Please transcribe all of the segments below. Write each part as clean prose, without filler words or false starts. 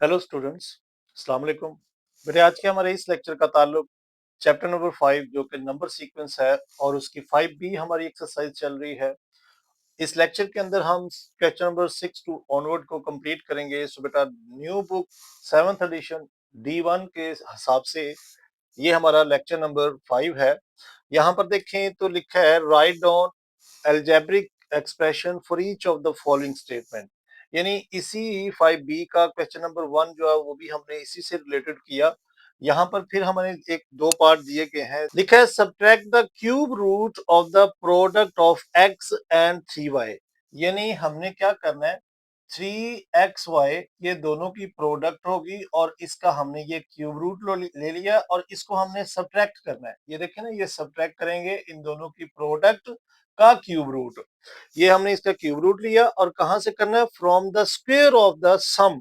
Hello students, अस्सलाम वालेकुम। बेटे आज के हमारे इस लेक्चर का ताल्लुक चैप्टर नंबर 5 जो कि नंबर सीक्वेंस है और उसकी 5B हमारी एक्सरसाइज चल रही है। इस लेक्चर के अंदर हम क्वेश्चन नंबर 6 टू ऑनवर्ड को कंप्लीट करेंगे। सो बेटा new book 7th addition D1 के हिसाब से ये हमारा लेक्चर नंबर 5 है। यहाँ पर देखें तो लिखा है write down algebraic expression for each of the following statement। यानी इसी 5B का क्वेश्चन नंबर 1 जो है वो भी हमने इसी से रिलेटेड किया। यहाँ पर फिर हमें एक दो पार्ट दिए गए हैं। लिखा है subtract the cube root of the product of x and 3y। यानी हमने क्या करना है, 3xy ये दोनों की प्रोडक्ट होगी और इसका हमने ये क्यूब रूट ले लिया और इसको हमने सब्ट्रैक्ट करना है। ये देखें ना, ये सब्ट्रैक्ट करेंगे इन दोनों की प्रोडक्ट का क्यूब रूट। ये हमने इसका क्यूब रूट लिया और कहां से करना है, from the square of the sum.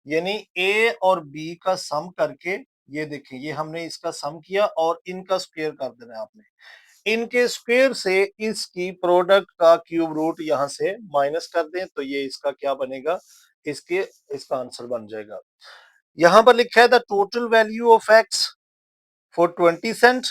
यानी ए और बी का सम करके, ये देखिए ये हमने इसका सम किया और इनका स्क्वायर कर देना है आपने। इनके स्क्वायर से इसकी प्रोडक्ट का क्यूब रूट यहां से माइनस कर दें तो ये इसका क्या बनेगा, इसके इसका आंसर बन जाएगा। यहां पर लिखा है the total value of X for 20 cent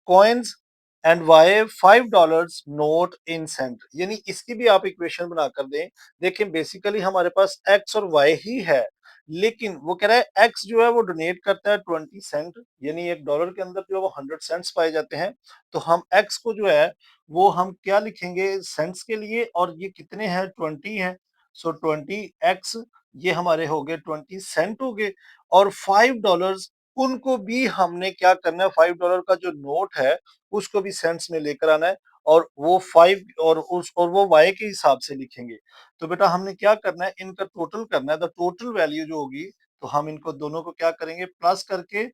coins and Y $5 note in cent. यानी इसकी भी आप इक्वेशन बनाकर दें। देखिए बेसिकली हमारे पास एक्स और वाई ही है, लेकिन वो कह रहा है एक्स जो है वो डोनेट करता है 20 सेंट, यानी $1 के अंदर जो है वो 100 सेंट्स पाए जाते हैं। तो हम एक्स को जो है वो हम क्या लिखेंगे सेंट्स के लिए, और ये कितने हैं, 20 है। सो 20x ये हमारे हो गए 20 सेंट हो गए। और $5 उनको भी हमने क्या करना है, $5 का जो नोट है उसको भी सेंट्स में लेकर आना है और वो 5 और वो वाई के हिसाब से लिखेंगे। तो बेटा हमने क्या करना है, इनका टोटल करना है। तो टोटल वैल्यू जो होगी तो हम इनको दोनों को क्या करेंगे, प्लस करके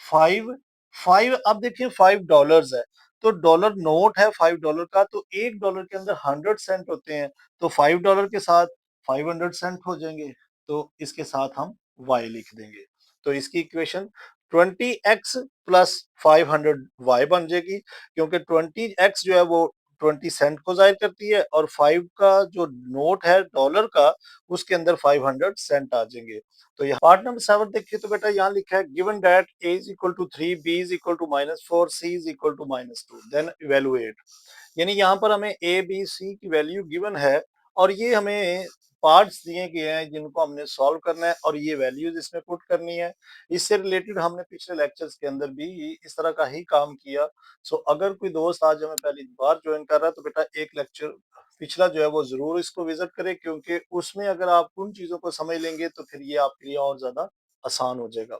5 5। अब देखिए $5 है तो डॉलर नोट है $5 का, तो $1 के अंदर 100 सेंट होते हैं। तो $5 के साथ 500 सेंट हो जाएंगे। तो इसके साथ हम y लिख देंगे। तो इसकी इक्वेशन 20x प्लस 500y बन जाएगी, क्योंकि 20x जो है वो 20 सेंट को जाहिर करती है और 5 का जो नोट है डॉलर का उसके अंदर 500 सेंट आ जाएंगे। तो यहाँ पार्ट नंबर 7 देखिए तो बेटा यहाँ लिखा है given that a is equal to 3, b is equal to -4, c is equal to -2, then evaluate. यानी यहाँ पर हमें ए बी सी की वैल्यू गिवन है और ये हमें पार्ट्स दिए गए हैं जिनको हमने सॉल्व करना है और ये वैल्यूज इसमें पुट करनी है। इससे रिलेटेड हमने पिछले लेक्चर्स के अंदर भी इस तरह का ही काम किया। सो अगर कोई दोस्त आज हमें पहली बार ज्वाइन कर रहा है तो बेटा एक लेक्चर पिछला जो है वो जरूर इसको विजिट करे, क्योंकि उसमें अगर आप उन चीजों को समझ लेंगे तो फिर ये आपके लिए और ज्यादा आसान हो जाएगा।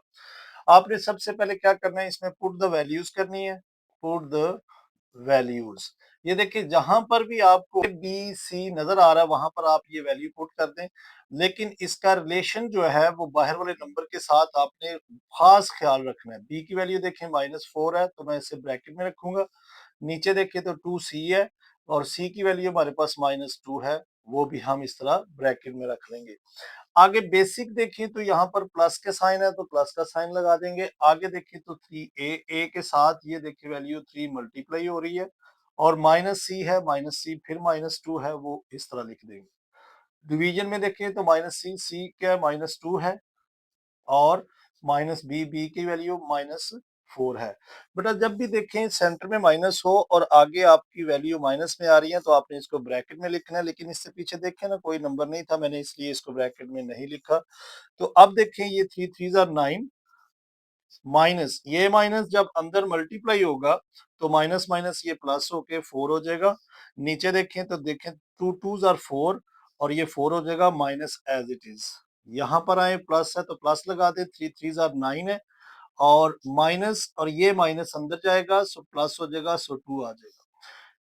आपने सबसे पहले क्या करना है, इसमें पुट द वैल्यूज करनी है। पुट द वैल्यूज, ये देखिए जहां पर भी आपको बी सी नजर आ रहा है वहां पर आप ये वैल्यू पुट कर दें, लेकिन इसका रिलेशन जो है वो बाहर वाले नंबर के साथ आपने खास ख्याल रखना है। बी की वैल्यू देखें -4 है तो मैं इसे ब्रैकेट में रखूंगा। नीचे देखिए तो 2c है और c की वैल्यू हमारे पास -2 है, वो भी हम इस तरह ब्रैकेट में रख लेंगे। आगे बेसिक देखिए तो यहाँ पर प्लस के साइन है तो प्लस का साइन लगा देंगे। आगे देखिए तो 3a, a के साथ ये देखिए वैल्यू 3 मल्टीप्लाई हो रही है और -c है, -c फिर -2 है, वो इस तरह लिख देंगे। डिवीजन में देखिए तो -c, c क्या -2 है और -b, b की वैल्यू -4 है। बेटा जब भी देखें सेंटर में माइनस हो और आगे आपकी वैल्यू माइनस में आ रही है तो आपने इसको ब्रैकेट में लिखना है, लेकिन इससे पीछे देखें ना कोई नंबर नहीं था, मैंने इसलिए इसको ब्रैकेट में नहीं लिखा। तो अब देखें ये 3 3 आर 9 माइनस ये माइनस जब अंदर मल्टीप्लाई होगा तो माइनस माइनस ये प्लस होके 4 हो जाएगा। नीचे देखें तो देखें 2 2 आर 4 और ये 4 हो जाएगा माइनस एज इट इज। यहाँ पर आए प्लस है तो प्लस लगा दे, 3 3 आर 9 है और माइनस और ये माइनस अंदर जाएगा सो प्लस हो जाएगा, सो 2 आ जाएगा।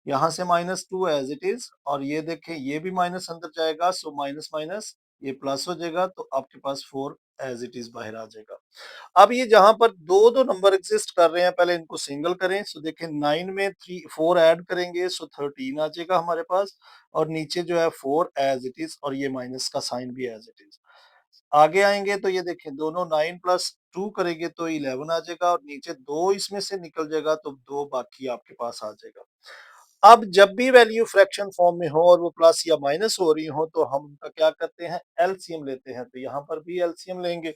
यहाँ से -2 एज इट इज और ये देखें ये भी माइनस अंदर जाएगा सो माइनस माइनस ये प्लस हो जाएगा, तो आपके पास 4 एज इट इज बाहर आ जाएगा। अब ये जहां पर दो दो नंबर एग्जिस्ट कर रहे हैं पहले इनको सिंगल करें। सो देखें 9 में 3 4 ऐड करेंगे सो 13 आ जाएगा हमारे पास और नीचे जो है 4 एज इट इज और ये माइनस का साइन भी एज इट इज। आगे आएंगे तो ये देखें दोनों 9 प्लस 2 करेंगे तो 11 आ जाएगा और नीचे 2 इसमें से निकल जाएगा तो 2 बाकी आपके पास आ जाएगा। अब जब भी वैल्यू फ्रैक्शन फॉर्म में हो और वो प्लस या माइनस हो रही हो तो हम उनका क्या करते हैं, एलसीएम लेते हैं। तो यहाँ पर भी एलसीएम लेंगे,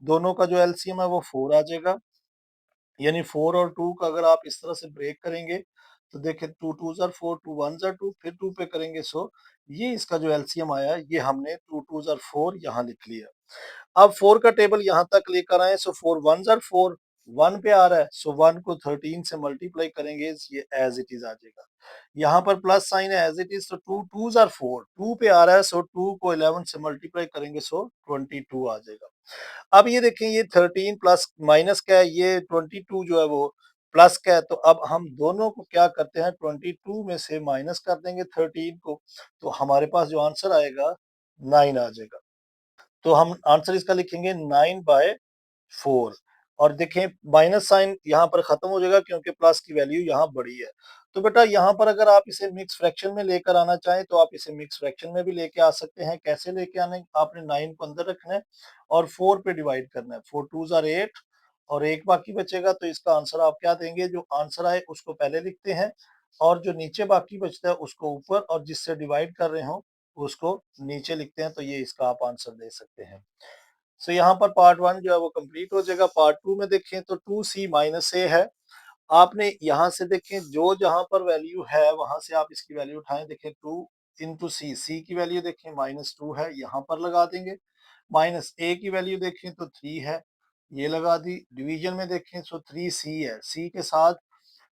दोनों का जो एलसीएम है वो 4 आ जाएगा। यानी 4 और 2 का अगर आप इस तरह से ब्रेक करेंगे तो देखिए 2 2 ज़ार 4, 2 1 ज़ार 2, फिर 2 पे करेंगे, सो ये इसका जो एलसीएम आया ये हमने 2 2 ज़ार 4 यहाँ लिख लिया। अब 4 का टेबल यहाँ तक लेकर आए, सो 4 1 ज़ार 4, 1 पे आ रहा है, सो 1 को 13 से मल्टीप्लाई करेंगे, ये एज इट इज आ जाएगा। यहाँ पर प्लस साइन है एज इट इज, तो 2 2 ज़ार 4, 2 पे आ रहा है, सो 2 को 11 से मल्टीप्लाई करेंगे, सो 22 आ जाएगा। अब ये देखें, ये 13 प्लस माइनस का है, ये 22 जो है वो प्लस का है, तो अब हम दोनों को क्या करते हैं, 22 में से माइनस कर देंगे 13 को, तो हमारे पास जो आंसर आएगा 9 आ जाएगा। तो हम आंसर इसका लिखेंगे 9/4। और देखें माइनस साइन यहाँ पर खत्म हो जाएगा क्योंकि प्लस की वैल्यू यहाँ बड़ी है। तो बेटा यहाँ पर अगर आप इसे मिक्स फ्रैक्शन में लेकर आना चाहें तो आप इसे मिक्स फ्रैक्शन में भी लेके आ सकते हैं। कैसे लेके आने, आपने 9 को अंदर रखना है और 4 पे डिवाइड करना है। 4 2 ज़ार 8 और एक बाकी बचेगा, तो इसका आंसर आप क्या देंगे, जो आंसर आए उसको पहले लिखते हैं और जो नीचे बाकी बचता है उसको ऊपर, और जिससे डिवाइड कर रहे हो उसको नीचे लिखते हैं। तो ये इसका आप आंसर दे सकते हैं। सो यहाँ पर पार्ट 1 जो है वो कंप्लीट हो जाएगा। पार्ट 2 में देखें तो 2c माइनस ए है। आपने यहाँ से देखें जो जहां पर वैल्यू है वहां से आप इसकी वैल्यू उठाएं। देखें 2 इंटू सी, सी की वैल्यू देखें -2 है, यहाँ पर लगा देंगे। माइनस ए की वैल्यू देखें तो 3 है, ये लगा दी। डिवीजन में देखें सो 3c है, सी के साथ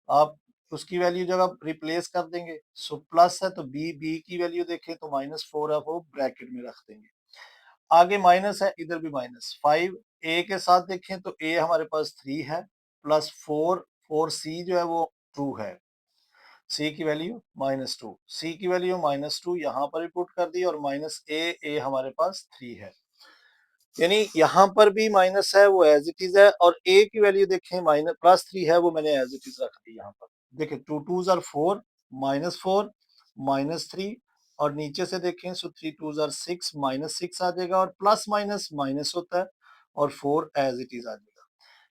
आप उसकी वैल्यू जगह रिप्लेस कर देंगे। सो प्लस है तो बी, बी की वैल्यू देखें तो -4 है, वो ब्रैकेट में रख देंगे। आगे माइनस है, इधर भी -5। ए के साथ देखें तो ए हमारे पास 3 है, प्लस 4, 4c जो है वो 2 है। सी की वैल्यू -2, सी की वैल्यू -2 यहाँ पर भी पुट कर दी, और माइनस ए हमारे पास 3 है। यानी यहाँ पर भी माइनस है वो एज इट इज है, और ए की वैल्यू देखें +3 है, वो मैंने एज इट इज रख दी यहाँ पर। देखिए 2 2 ज़ार 4, -4, -3, और नीचे से देखें सो 3 2 ज़ार 6, -6 आ जाएगा, और प्लस माइनस माइनस होता है, और 4 एज इट इज आ जाएगा।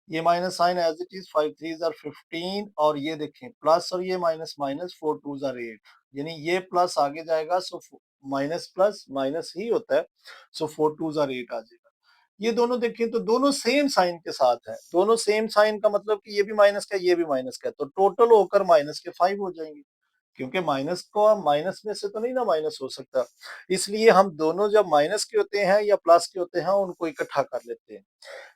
ये minus sign as it is, 5 3 ज़ार 15, और ये देखें प्लस और ये माइनस माइनस, 4 2 ज़ार 8, यानी ये प्लस आगे जाएगा, सो माइनस प्लस माइनस ही होता है, सो 4 2 ज़ार 8 आ जाएगा। ये दोनों देखें तो दोनों सेम साइन के साथ है। दोनों सेम साइन का मतलब कि ये भी माइनस का ये भी माइनस का है, तो टोटल होकर -5 हो जाएंगे, क्योंकि माइनस को माइनस में से तो नहीं ना माइनस हो सकता। इसलिए हम दोनों जब माइनस के होते हैं या प्लस के होते हैं उनको इकट्ठा कर लेते हैं।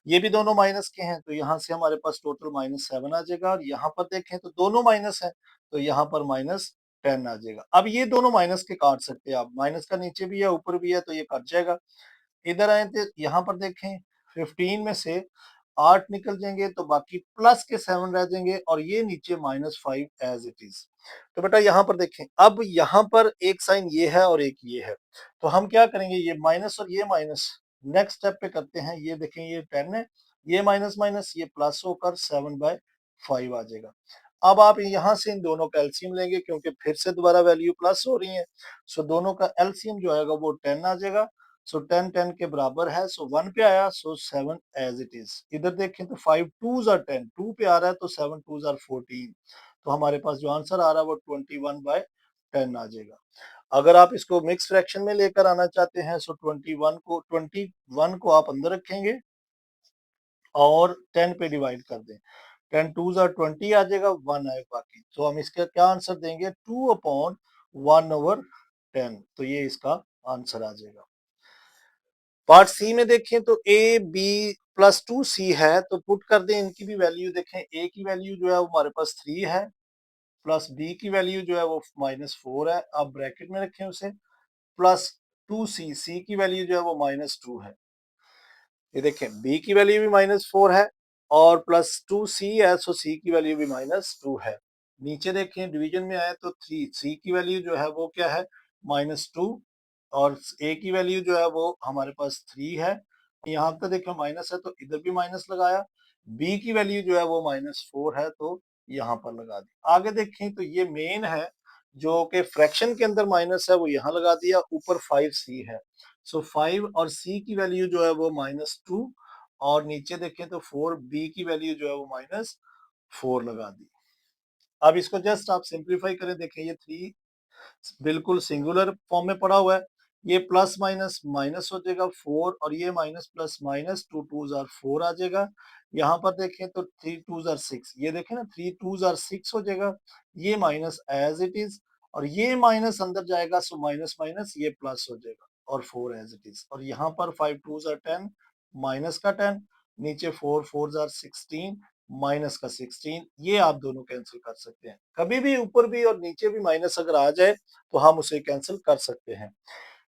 ये भी दोनों माइनस के हैं, तो यहाँ से हमारे पास टोटल -7 आ जाएगा, और यहाँ पर देखें तो दोनों माइनस है, तो यहाँ पर -10 आ जाएगा। अब ये दोनों माइनस के काट सकते हैं आप, माइनस का नीचे भी है ऊपर भी है, तो ये कट जाएगा। इधर आए थे, यहाँ पर देखें 15 में से 8 निकल जाएंगे, तो बाकी प्लस के 7 रह जाएंगे, और ये नीचे -5 एज इट इज। तो बेटा यहाँ पर देखें, अब यहाँ पर एक साइन ये है और एक ये है, तो हम क्या करेंगे, ये माइनस और ये माइनस नेक्स्ट स्टेप पे करते हैं। ये देखें ये 10 है, ये माइनस माइनस ये प्लस होकर 7/5 आ जाएगा। अब आप यहाँ से इन दोनों का एलसीएम लेंगे, क्योंकि फिर से दोबारा वैल्यू प्लस हो रही है, सो दोनों का एलसीएम जो आएगा वो 10 आ जाएगा। सो 10 10 के बराबर है, सो 1 पे आया, सो 7 एज इट इज। इधर देखें तो 5 2 ज़ार 10, 2 पे आ रहा है, तो 7 2 ज़ार 14, तो हमारे पास जो आंसर आ रहा है वो 21/10 आ जाएगा। अगर आप इसको मिक्स फ्रैक्शन में लेकर आना चाहते हैं, सो 21 को आप अंदर रखेंगे और 10 पे डिवाइड कर दें। 10 2 ज़ार 20 आ जाएगा, 1 आए बाकी, तो हम इसका क्या आंसर देंगे, 2/1/10, तो ये इसका आंसर आ जाएगा। पार्ट सी में देखें तो ए बी +2c है, तो पुट कर दें इनकी भी वैल्यू। देखें ए की वैल्यू जो है वो हमारे पास 3 है, प्लस बी की वैल्यू जो है वो -4 है, आप ब्रैकेट में रखें उसे, प्लस 2c, सी की वैल्यू जो है वो -2 है। ये देखें बी की वैल्यू भी -4 है और +2c है, सो सी की वैल्यू भी -2 है। नीचे देखें डिवीजन में आए तो 3, सी की वैल्यू जो है वो क्या है, -2, और ए की वैल्यू जो है वो हमारे पास 3 है। यहाँ पे देखो माइनस है, तो इधर भी माइनस लगाया। बी की वैल्यू जो है वो -4 है, तो यहाँ पर लगा दी। आगे देखें तो ये मेन है, जो कि फ्रैक्शन के अंदर माइनस है, वो यहाँ लगा दिया, ऊपर 5c है। सो 5 और c की वैल्यू जो है वो -2, और नीचे देखें तो 4 b की वैल्यू जो है वो -4 लगा दी। अब इसको जस्ट आप सिंप्लीफाई करें, देखें ये 3 बिल्कुल सिंगुलर फॉर्म में पड़ा हुआ है। ये प्लस माइनस माइनस हो जाएगा 4 और ये माइनस प्लस माइनस 2 2 जार 4 आ जाएगा। यहाँ पर देखें तो 3 2 जार 6, ये देखें ना 3 2 जार 6 हो जाएगा। ये माइनस एज इट इज और ये माइनस अंदर जाएगा, सो माइनस माइनस ये प्लस हो जाएगा और 4 एज इट इज। और यहाँ पर 5 2 जार 10 माइनस का 10, नीचे 4 4 जार 16 माइनस का 16। ये आप दोनों कैंसिल कर सकते हैं। कभी भी ऊपर भी और नीचे भी माइनस अगर आ जाए तो हम उसे कैंसिल कर सकते हैं।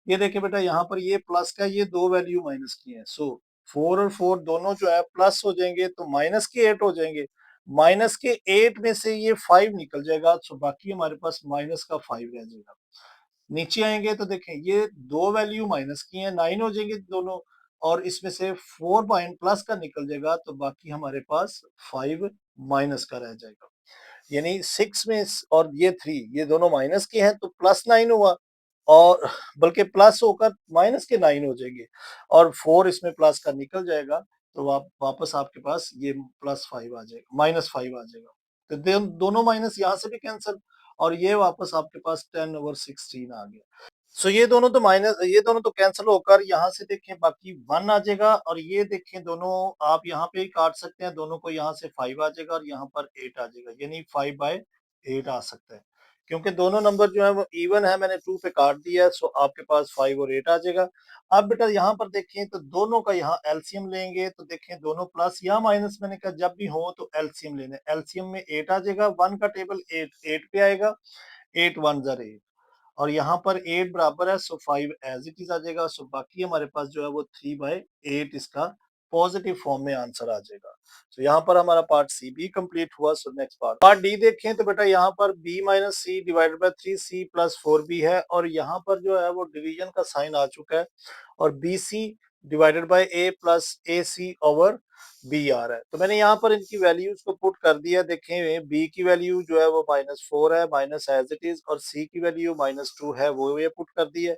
ये देखिए बेटा, यहाँ पर ये प्लस का ये दो वैल्यू माइनस की है, सो 4 और 4 दोनों जो है प्लस हो जाएंगे तो माइनस के 8 हो जाएंगे। माइनस के 8 में से ये 5 निकल जाएगा, सो बाकी हमारे पास माइनस का 5 रह जाएगा। नीचे आएंगे तो देखें ये दो वैल्यू माइनस की है, 9 हो जाएंगे दोनों, और इसमें से 4 पॉइंट प्लस का निकल जाएगा तो बाकी हमारे पास 5 माइनस का रह जाएगा। यानी 6 में और ये 3 ये दोनों माइनस के हैं तो प्लस 9 हुआ, और बल्कि प्लस होकर माइनस के 9 हो जाएंगे, और 4 इसमें प्लस का निकल जाएगा तो वापस आपके पास ये प्लस 5 आ जाएगा, माइनस 5 आ जाएगा। तो दोनों माइनस यहाँ से भी कैंसिल, और ये वापस आपके पास 10/16 आ गया। सो ये दोनों तो माइनस, ये दोनों तो कैंसिल होकर यहाँ से देखें बाकी 1 आ जाएगा, और ये देखें दोनों आप यहाँ पे ही काट सकते हैं, दोनों को यहाँ से 5 आ जाएगा और यहाँ पर 8 आ जाएगा, यानी 5/8 आ सकता है। क्योंकि दोनों नंबर जो है वो इवन है, मैंने 2 पे काट दिया है, सो आपके पास 5 और 8 आ जाएगा। अब बेटा यहाँ पर देखें तो दोनों का यहाँ एलसीएम लेंगे तो देखें दोनों प्लस या माइनस, मैंने कहा जब भी हो तो एलसीएम लेने, एलसीएम में 8 आ जाएगा, 1 का टेबल 8 पे आएगा, 8 1 जार 8, और यहाँ पर 8 बराबर है, सो 5 एज इट इज आ जाएगा। सो बाकी हमारे पास जो है वो 3/8 इसका पॉजिटिव फॉर्म में आंसर आ जाएगा। सो यहाँ पर हमारा पार्ट सी भी कंप्लीट हुआ। सो नेक्स्ट पार्ट डी देखें तो बेटा यहाँ पर b minus C divided by 3c plus 4b है, और यहाँ पर जो है वो डिवीजन का साइन आ चुका है, और B C divided by A plus A C over B आ रहा है। तो मैंने यहाँ पर इनकी वैल्यूज को पुट कर दिया। देखें बी की वैल्यू जो है वो -4 है, माइनस एज इट इज, और सी की वैल्यू -2 है, वो ये पुट कर दी है।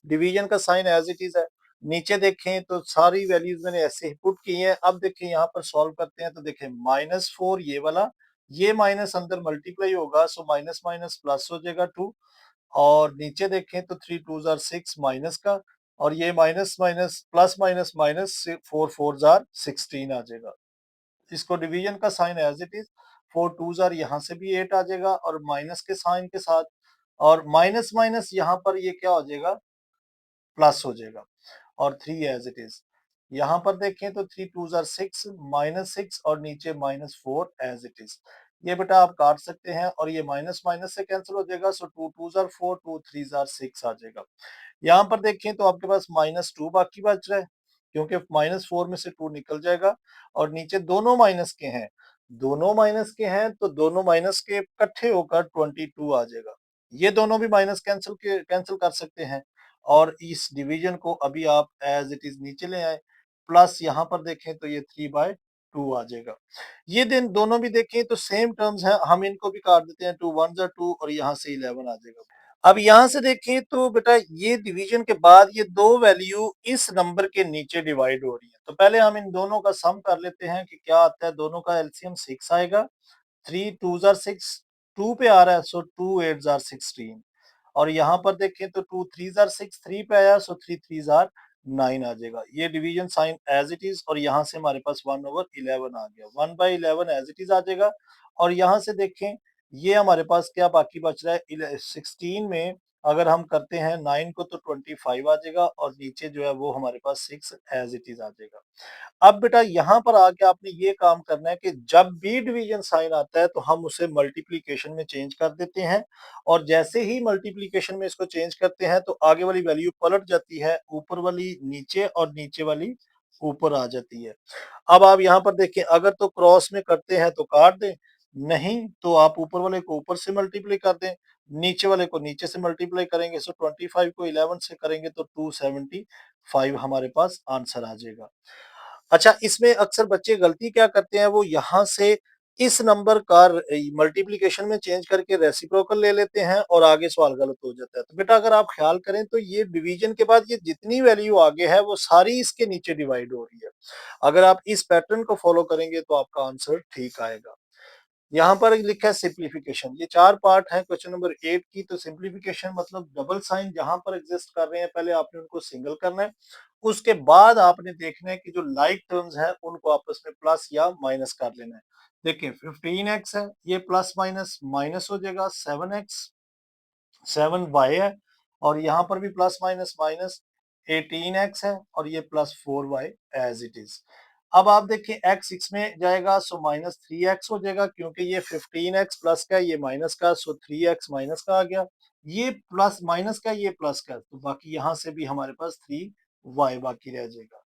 डिवीजन का साइन एज इट इज है। नीचे देखें तो सारी वैल्यूज मैंने ऐसे ही पुट की हैं। अब देखें यहाँ पर सॉल्व करते हैं तो देखें -4 ये वाला, ये माइनस अंदर मल्टीप्लाई होगा, सो माइनस माइनस प्लस हो जाएगा 2, और नीचे देखें तो 3 2 जार 6 माइनस का, और ये minus minus plus minus minus 4 4 जार 16 आ जाएगा। इसको डिवीजन का साइन एज इट इज, 4 2 जार यहाँ से भी 8 आ जाएगा और माइनस के साइन के साथ, और माइनस माइनस यहाँ पर ये क्या हो जाएगा, प्लस हो जाएगा, और 3 एज इट इज। यहाँ पर देखें तो 3 2 जार 6 -6 और नीचे -4 एज इट इज। ये बेटा आप काट सकते हैं, और ये माइनस माइनस से कैंसिल हो जाएगा, सो 2 2 जार 4 2 3 जार 6 आ जाएगा। यहाँ पर देखें तो आपके पास -2 बाकी बच रहा है, क्योंकि -4 में से 2 निकल जाएगा, और नीचे दोनों माइनस के हैं, दोनों माइनस के हैं तो दोनों माइनस के इकट्ठे होकर 22 आ जाएगा। ये दोनों भी माइनस कैंसिल कर सकते हैं, और इस डिवीजन को अभी आप एज इट इज नीचे ले आए, प्लस यहाँ पर देखें तो ये 3/2 आ जाएगा। ये दिन दोनों भी देखें तो सेम टर्म्स हैं, हम इनको भी काट देते हैं, 2 1 जार 2 और यहाँ से 11 आ जाएगा। अब यहाँ से देखें तो बेटा ये डिवीजन के बाद ये दो वैल्यू इस नंबर के नीचे डिवाइड हो रही है, तो पहले हम इन दोनों का सम कर लेते हैं कि क्या आता है। दोनों का एलसीएम 6 आएगा, 3 2 जार 6 2 पे आ रहा है, सो 2 8 जार 16, और यहाँ पर देखें तो 2 3 जार 6 3 पे आया, सो 3 3 जार 9 आ जाएगा। ये division sign as it is, और यहाँ से हमारे पास 1/11 आ गया, 1/11 एज इट इज आ जाएगा। और यहाँ से देखें ये हमारे पास क्या बाकी बच रहा है, 16 में अगर हम करते हैं 9 को तो 25 आ जाएगा, और नीचे जो है वो हमारे पास 6 एज इट इज आ जाएगा। अब बेटा यहाँ पर आके आपने ये काम करना है कि जब भी डिवीजन साइन आता है तो हम उसे मल्टीप्लिकेशन में चेंज कर देते हैं, और जैसे ही मल्टीप्लिकेशन में इसको चेंज करते हैं तो आगे वाली वैल्यू पलट जाती है, ऊपर वाली नीचे और नीचे वाली ऊपर आ जाती है। अब आप यहाँ पर देखिए, अगर तो क्रॉस में करते हैं तो काट दें, नहीं तो आप ऊपर वाले को ऊपर से मल्टीप्लाई कर दें, नीचे वाले को नीचे से मल्टीप्लाई करेंगे, सो 25 को 11 से करेंगे तो 275 हमारे पास आंसर आ जाएगा। अच्छा, इसमें अक्सर बच्चे गलती क्या करते हैं, वो यहाँ से इस नंबर का मल्टीप्लिकेशन में चेंज करके रेसिप्रोकल ले लेते हैं और आगे सवाल गलत हो जाता है। तो बेटा अगर आप ख्याल करें तो ये डिवीजन के बाद ये जितनी वैल्यू आगे है वो सारी इसके नीचे डिवाइड हो रही है। अगर आप इस पैटर्न को फॉलो करेंगे तो आपका आंसर ठीक आएगा। यहाँ पर लिखा है सिंप्लीफिकेशन। ये 4 पार्ट हैं क्वेश्चन नंबर 8 की। तो सिंप्लीफिकेशन मतलब डबल साइन जहाँ पर एग्जिस्ट कर रहे हैं पहले आपने उनको सिंगल करना है। उसके बाद आपने देखना है कि जो लाइक टर्म्स हैं उनको आपस में प्लस या माइनस कर लेना है। देखिए 15x है, ये प्लस माइनस माइनस हो जाएगा, 7x 7y है, और यहाँ पर भी प्लस माइनस माइनस 18x है, और ये plus 4y as it is. अब आप देखिए x इसमें जाएगा सो माइनस 3x हो जाएगा, क्योंकि ये 15x प्लस का ये माइनस का, सो 3x माइनस का आ गया। ये प्लस माइनस का, ये प्लस का, तो बाकी यहाँ से भी हमारे पास 3y बाकी रह जाएगा।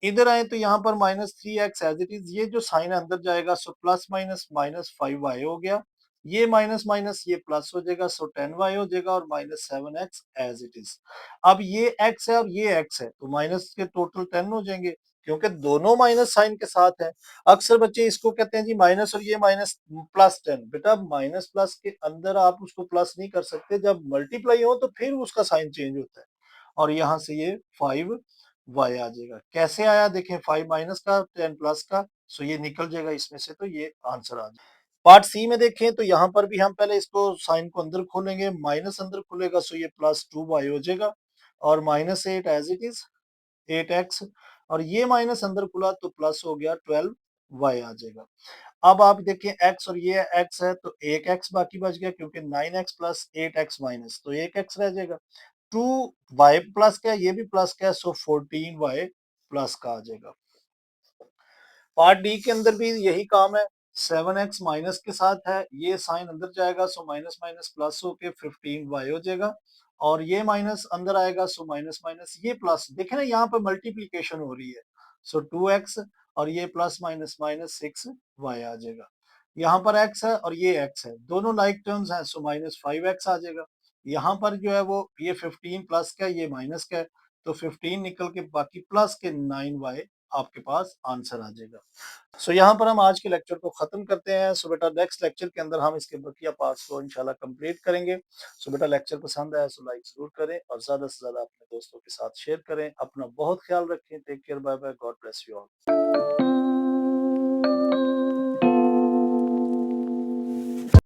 इधर आए तो यहाँ पर minus 3x as it is, ये जो साइन अंदर जाएगा so plus minus minus 5y हो गया। ये माइनस माइनस ये प्लस हो जाएगा, सो 10y हो जाएगा, और minus 7x as it is. अब ये x है और ये x है, तो माइनस के टोटल 10 हो जाएंगे, क्योंकि दोनों माइनस साइन के साथ है। अक्सर बच्चे इसको कहते हैं जी माइनस और ये माइनस प्लस 10। बेटा माइनस प्लस के अंदर आप उसको प्लस नहीं कर सकते, जब मल्टीप्लाई हो तो फिर उसका साइन चेंज होता है। और यहाँ से ये 5y आ जाएगा। कैसे आया देखें, 5 माइनस का 10 प्लस का, सो ये निकल जाएगा इसमें से, तो ये आंसर आ जाएगा। पार्ट सी में देखें तो यहाँ पर भी हम पहले इसको साइन को अंदर खोलेंगे, माइनस अंदर खुलेगा सो ये प्लस 2y हो जाएगा, और minus 8 as it is 8x, और ये माइनस अंदर खुला तो प्लस हो गया 12y आ जाएगा। अब आप देखिए x और ये x है, तो एक x बाकी बच गया, क्योंकि 9x प्लस 8x माइनस, तो एक x रह जाएगा। 2y प्लस का, ये भी प्लस का, सो 14y प्लस का आ जाएगा। पार्ट डी के अंदर भी यही काम है, 7x माइनस के साथ है, ये साइन अंदर जाएगा सो माइनस माइनस प्लस होके 15y हो जाएगा, और ये माइनस अंदर आएगा सो माइनस माइनस ये प्लस, देखे ना यहाँ पर मल्टीप्लीकेशन हो रही है, सो 2x, और ये प्लस माइनस माइनस 6y आ जाएगा। यहाँ पर x है और ये x है, दोनों लाइक टर्म्स हैं, सो माइनस 5x आ जाएगा। यहाँ पर जो है वो ये 15 प्लस का, ये माइनस का है, तो 15 निकल के बाकी प्लस के 9y आपके पास आंसर आ जाएगा। सो यहाँ पर हम आज के लेक्चर को खत्म करते हैं। सो बेटा नेक्स्ट लेक्चर के अंदर हम इसके बकिया पार्ट्स को इंशाल्लाह कंप्लीट करेंगे। सो बेटा लेक्चर पसंद आया तो लाइक जरूर करें, और ज्यादा से ज्यादा अपने दोस्तों के साथ शेयर करें। अपना बहुत ख्याल रखें। Take care, bye bye, God bless you all.